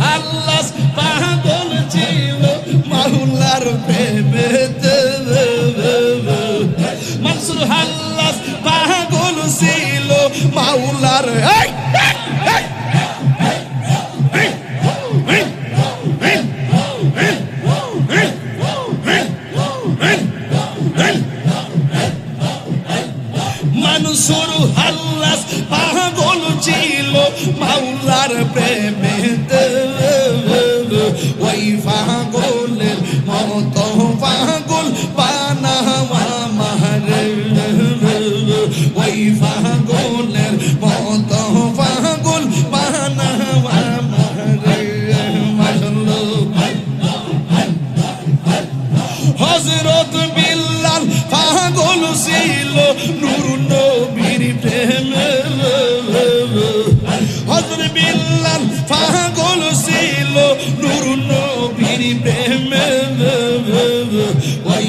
হাল্লাস পাগল ছিল মাওলার প্রেমেতে মনসুর হাল্লাস পাগল ছিল মাওলার মনসুর হাল্লাস পাগল ছিল মাওলার প্রেমেতে ওই পাগলের মতো পাগল বানাওয়া মারে ওই পাগলের মতো পাগল বানাওয়া মারে হযরত বিল্লাল পাগল ছিল নূর নবীর প্রেমে হযরত বিল্লাল পাগল ছিল নূর নবীর প্রেমে ওই